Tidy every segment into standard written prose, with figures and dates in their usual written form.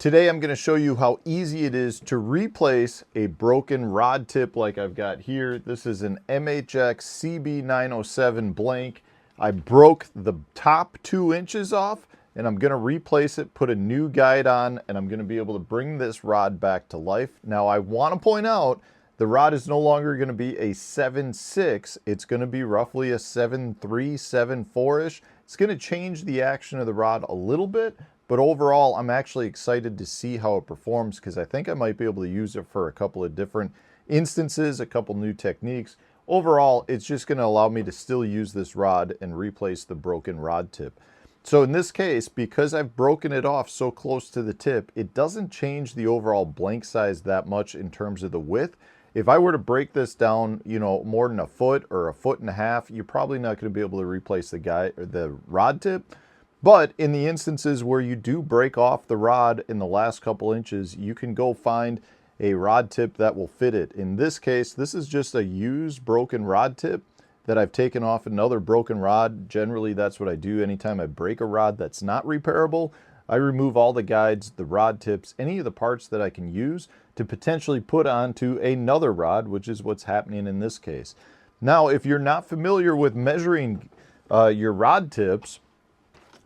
Today I'm going to show you how easy it is to replace a broken rod tip like I've got here. This is an MHX CB907 blank. I broke the top 2 inches off and I'm going to replace it, put a new guide on, and I'm going to be able to bring this rod back to life. Now I want to point out the rod is no longer going to be a 7.6. It's going to be roughly a 7.3, 7.4-ish. It's going to change the action of the rod a little bit, but overall, I'm actually excited to see how it performs because I think I might be able to use it for a couple of different instances, a couple new techniques. Overall, it's just going to allow me to still use this rod and replace the broken rod tip. So in this case, because I've broken it off so close to the tip, it doesn't change the overall blank size that much in terms of the width. If I were to break this down, more than a foot or a foot and a half, you're probably not going to be able to replace the rod tip. But in the instances where you do break off the rod in the last couple inches, you can go find a rod tip that will fit it. In this case, this is just a used broken rod tip that I've taken off another broken rod. Generally, that's what I do anytime I break a rod that's not repairable. I remove all the guides, the rod tips, any of the parts that I can use to potentially put onto another rod, which is what's happening in this case. Now, if you're not familiar with measuring your rod tips,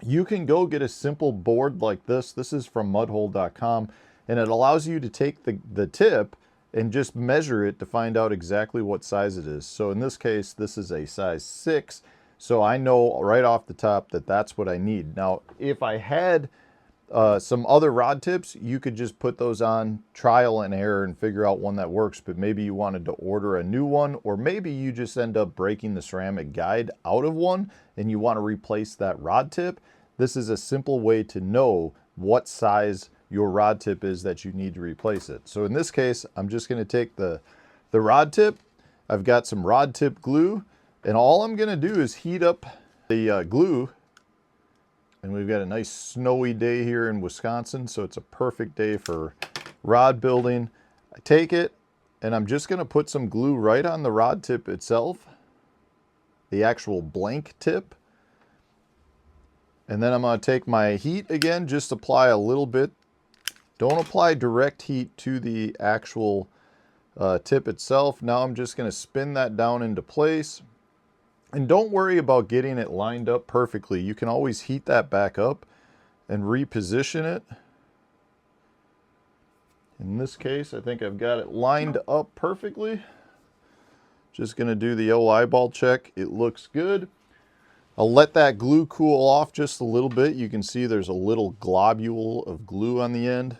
you can go get a simple board like this. This is from mudhole.com, and it allows you to take the tip and just measure it to find out exactly what size it is. So in this case, this is a size 6. So I know right off the top that that's what I need. Now, if I had some other rod tips, you could just put those on, trial and error, and figure out one that works. But maybe you wanted to order a new one, or maybe you just end up breaking the ceramic guide out of one and you want to replace that rod tip. This is a simple way to know what size your rod tip is that you need to replace it. So in this case, I'm just going to take the rod tip. I've got some rod tip glue, and all I'm going to do is heat up the glue. And we've got a nice snowy day here in Wisconsin, so it's a perfect day for rod building. I take it, and I'm just going to put some glue right on the rod tip itself, the actual blank tip. And then I'm going to take my heat again, just apply a little bit. Don't apply direct heat to the actual tip itself. Now I'm just going to spin that down into place. And don't worry about getting it lined up perfectly. You can always heat that back up and reposition it. In this case, I think I've got it lined up perfectly. Just going to do the old eyeball check. It looks good. I'll let that glue cool off just a little bit. You can see there's a little globule of glue on the end.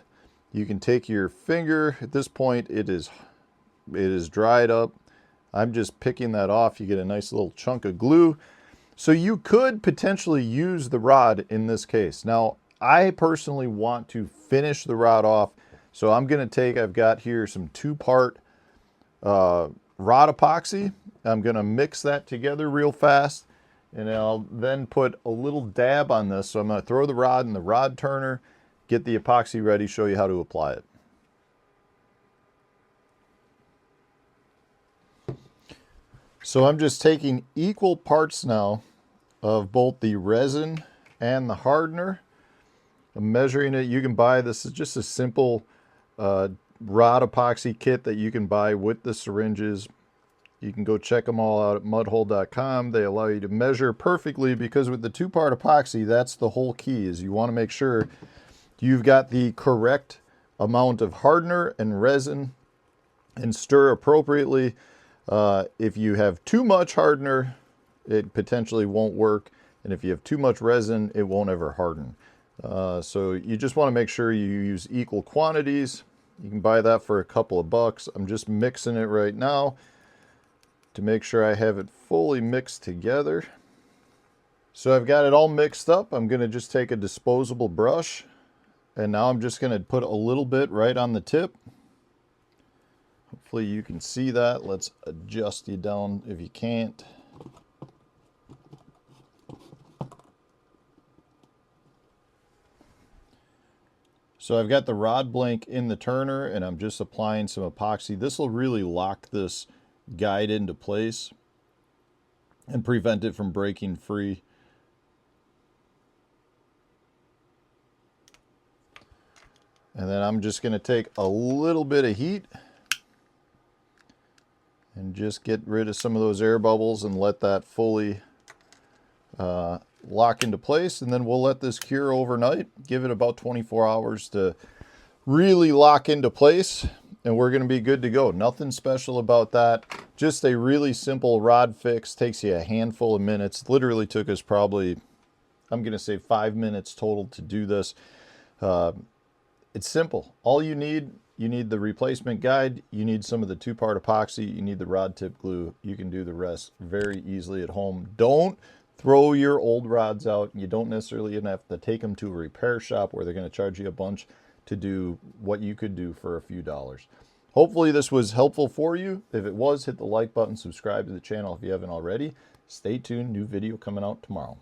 You can take your finger. At this point, it is dried up. I'm just picking that off. You get a nice little chunk of glue. So you could potentially use the rod in this case. Now, I personally want to finish the rod off. So I'm going to take, I've got here some 2-part rod epoxy. I'm going to mix that together real fast. And I'll then put a little dab on this. So I'm going to throw the rod in the rod turner, get the epoxy ready, show you how to apply it. So I'm just taking equal parts now of both the resin and the hardener. I'm measuring it. You can buy, this is just a simple rod epoxy kit that you can buy with the syringes. You can go check them all out at mudhole.com. They allow you to measure perfectly because with the 2-part epoxy, that's the whole key, is you want to make sure you've got the correct amount of hardener and resin and stir appropriately. If you have too much hardener, it potentially won't work. And if you have too much resin, it won't ever harden. So you just want to make sure you use equal quantities. You can buy that for a couple of bucks. I'm just mixing it right now to make sure I have it fully mixed together. So I've got it all mixed up. I'm going to just take a disposable brush, and now I'm just going to put a little bit right on the tip. Hopefully you can see that. Let's adjust you down if you can't. So I've got the rod blank in the turner, and I'm just applying some epoxy. This will really lock this guide into place and prevent it from breaking free. And then I'm just going to take a little bit of heat and just get rid of some of those air bubbles and let that fully lock into place. And then we'll let this cure overnight. Give it about 24 hours to really lock into place, and we're going to be good to go. Nothing special about that. Just a really simple rod fix. Takes you a handful of minutes. Literally took us probably, I'm going to say 5 minutes total to do this. It's simple. All you need the replacement guide, you need some of the 2-part epoxy, you need the rod tip glue. You can do the rest very easily at home. Don't throw your old rods out. You don't necessarily even have to take them to a repair shop where they're going to charge you a bunch to do what you could do for a few dollars. Hopefully this was helpful for you. If it was, hit the like button, subscribe to the channel if you haven't already. Stay tuned, new video coming out tomorrow.